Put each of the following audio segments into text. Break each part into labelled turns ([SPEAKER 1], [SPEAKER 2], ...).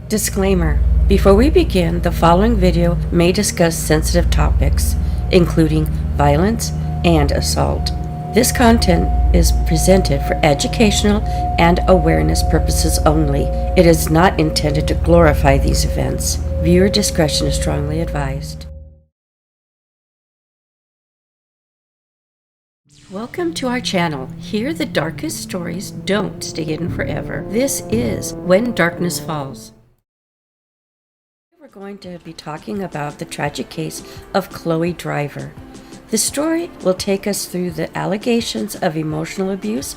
[SPEAKER 1] Disclaimer. Before we begin, the following video may discuss sensitive topics, including violence and assault. This content is presented for educational and awareness purposes only. It is not intended to glorify these events. Viewer discretion is strongly advised. Welcome to our channel. Here the darkest stories don't stay hidden forever. This is When Darkness Falls. We're going to be talking about the tragic case of Chloe Driver. The story will take us through the allegations of emotional abuse,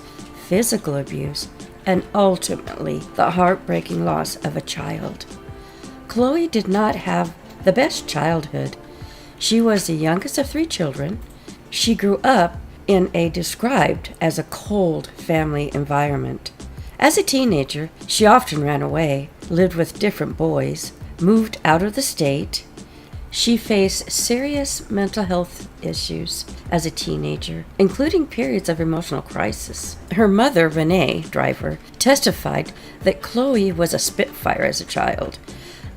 [SPEAKER 1] physical abuse, and ultimately the heartbreaking loss of a child. Chloe did not have the best childhood. She was the youngest of 3 children. She grew up in a described as a cold family environment. As a teenager, she often ran away, lived with different boys, moved out of the state. She faced serious mental health issues as a teenager, including periods of emotional crisis. Her mother, Renee Driver, testified that Chloe was a spitfire as a child.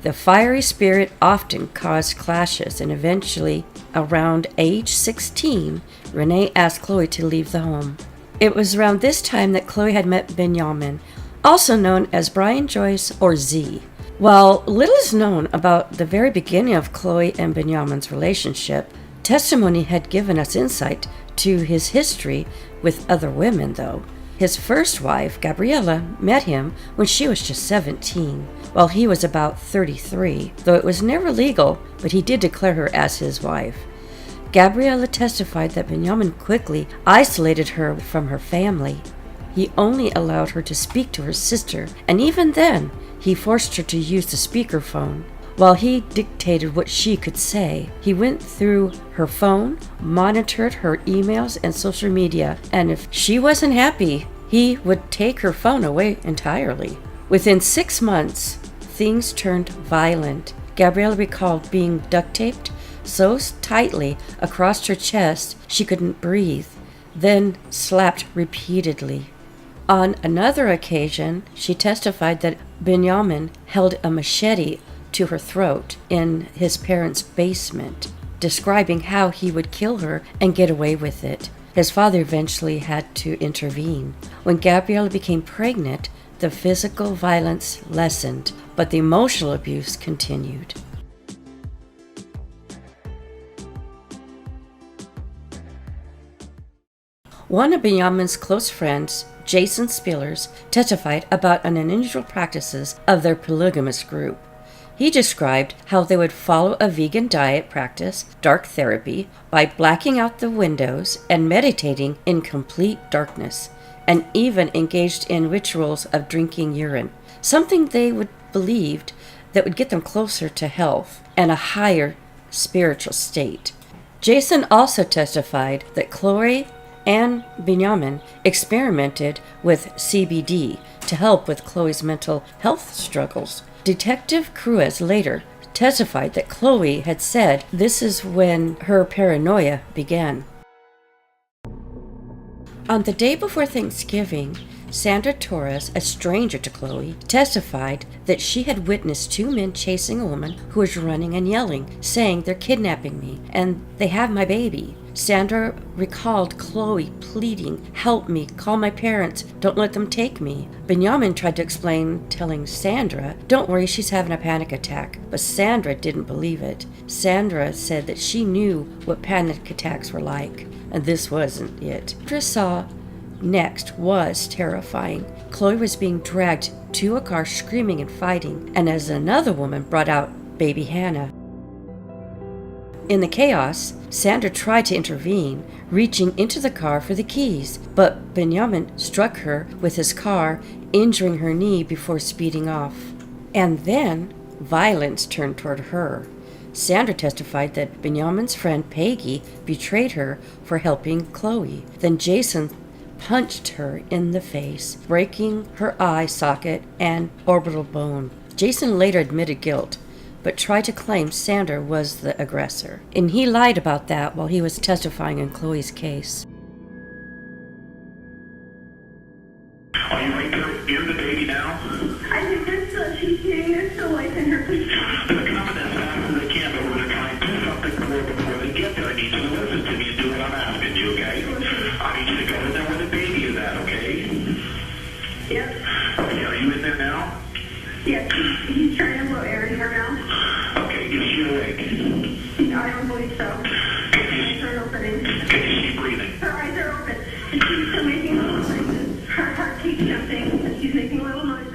[SPEAKER 1] The fiery spirit often caused clashes, and eventually, around age 16, Renee asked Chloe to leave the home. It was around this time that Chloe had met Benjamin, also known as Brian Joyce or Z. While little is known about the very beginning of Chloe and Benjamin's relationship, testimony had given us insight to his history with other women, though. His first wife, Gabriella, met him when she was just 17, while he was about 33, though it was never legal, but he did declare her as his wife. Gabriella testified that Benjamin quickly isolated her from her family. He only allowed her to speak to her sister, and even then, he forced her to use the speakerphone. While he dictated what she could say, he went through her phone, monitored her emails and social media, and if she wasn't happy, he would take her phone away entirely. Within 6 months, things turned violent. Gabriella recalled being duct taped so tightly across her chest she couldn't breathe, then slapped repeatedly. On another occasion, she testified that Benjamin held a machete to her throat in his parents' basement, describing how he would kill her and get away with it. His father eventually had to intervene. When Gabriella became pregnant, the physical violence lessened, but the emotional abuse continued. One of Benjamin's close friends, Jason Spillers, testified about an unusual practices of their polygamous group. He described how they would follow a vegan diet practice, dark therapy, by blacking out the windows and meditating in complete darkness, and even engaged in rituals of drinking urine, something they would believed that would get them closer to health and a higher spiritual state. Jason also testified that Chloe and Benjamin experimented with CBD to help with Chloe's mental health struggles. Detective Cruz later testified that Chloe had said this is when her paranoia began. On the day before Thanksgiving, Sandra Torres, a stranger to Chloe, testified that she had witnessed 2 men chasing a woman who was running and yelling, saying, "They're kidnapping me, and they have my baby." Sandra recalled Chloe pleading, "Help me, call my parents, don't let them take me." Benjamin tried to explain, telling Sandra, "Don't worry, she's having a panic attack," but Sandra didn't believe it. Sandra said that she knew what panic attacks were like, and this wasn't it. What Sandra saw next was terrifying. Chloe was being dragged to a car screaming and fighting, and as another woman brought out baby Hannah. In the chaos, Sandra tried to intervene, reaching into the car for the keys, but Benjamin struck her with his car, injuring her knee before speeding off. And then, violence turned toward her. Sandra testified that Benjamin's friend Peggy betrayed her for helping Chloe. Then Jason punched her in the face, breaking her eye socket and orbital bone. Jason later admitted guilt, but tried to claim Sandra was the aggressor. And he lied about that while he was testifying in Chloe's case.
[SPEAKER 2] Are you ready to hear the baby now?
[SPEAKER 3] I think this
[SPEAKER 2] she's sitting there still. I sent her pictures.
[SPEAKER 3] They're coming as fast as they can, but we're going to try and do something before they get there. I need you to listen to me and do what I'm asking you, okay? I need you to go in there where the baby is at, okay?
[SPEAKER 2] Yep.
[SPEAKER 3] Okay, are you in there now?
[SPEAKER 2] Yes, he's trying to blow air in her mouth.
[SPEAKER 3] Okay, is she awake?
[SPEAKER 2] I don't believe so. Her eyes are opening.
[SPEAKER 3] Okay, is she breathing?
[SPEAKER 2] Her eyes are open. And she's still making little noises. Her heart keeps jumping, and she's making little noises.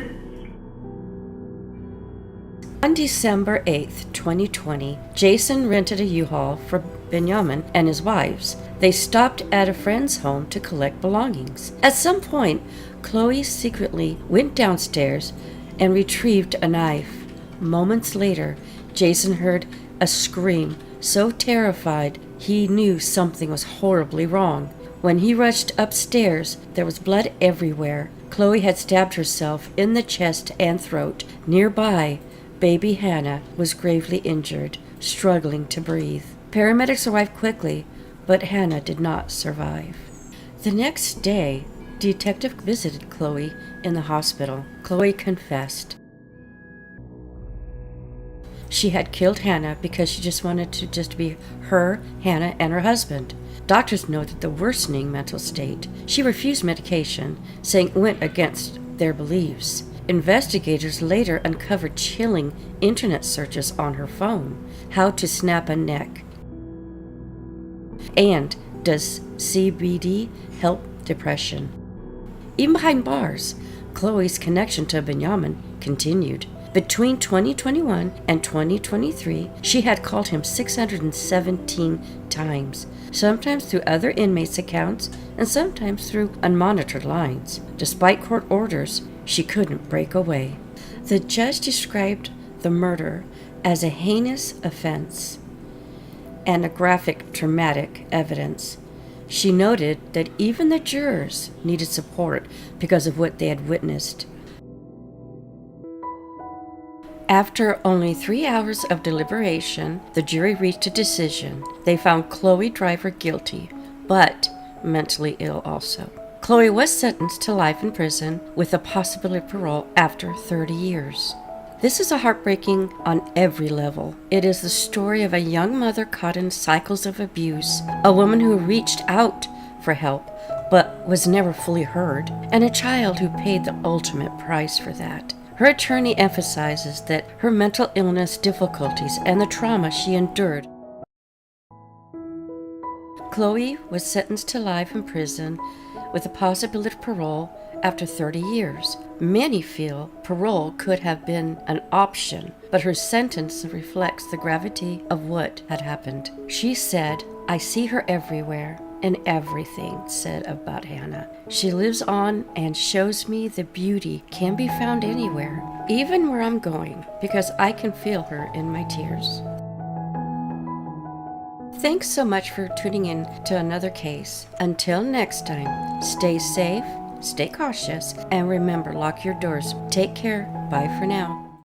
[SPEAKER 1] On December 8th, 2020, Jason rented a U-Haul for Benjamin and his wives. They stopped at a friend's home to collect belongings. At some point, Chloe secretly went downstairs and retrieved a knife. Moments later, Jason heard a scream so terrified he knew something was horribly wrong. When he rushed upstairs, there was blood everywhere. Chloe had stabbed herself in the chest and throat. Nearby, baby Hannah was gravely injured, struggling to breathe. Paramedics arrived quickly, but Hannah did not survive. The next day, detective visited Chloe in the hospital. Chloe confessed. She had killed Hannah because she just wanted to just be her, Hannah, and her husband. Doctors noted the worsening mental state. She refused medication, saying it went against their beliefs. Investigators later uncovered chilling internet searches on her phone. How to snap a neck. And does CBD help depression? Even behind bars, Chloe's connection to Benjamin continued. Between 2021 and 2023, she had called him 617 times, sometimes through other inmates' accounts and sometimes through unmonitored lines. Despite court orders, she couldn't break away. The judge described the murder as a heinous offense and a graphic, traumatic evidence. She noted that even the jurors needed support because of what they had witnessed. After only 3 hours of deliberation, the jury reached a decision. They found Chloe Driver guilty, but mentally ill also. Chloe was sentenced to life in prison with the possibility of parole after 30 years. This is a heartbreaking on every level. It is the story of a young mother caught in cycles of abuse, a woman who reached out for help but was never fully heard, and a child who paid the ultimate price for that. Her attorney emphasizes that her mental illness difficulties and the trauma she endured. Chloe was sentenced to life in prison with the possibility of parole after 30 years. Many feel parole could have been an option, but her sentence reflects the gravity of what had happened. She said, "I see her everywhere and everything said about Hannah. She lives on and shows me the beauty can be found anywhere, even where I'm going, because I can feel her in my tears." Thanks so much for tuning in to another case. Until next time, stay safe, stay cautious, and remember, lock your doors. Take care. Bye for now.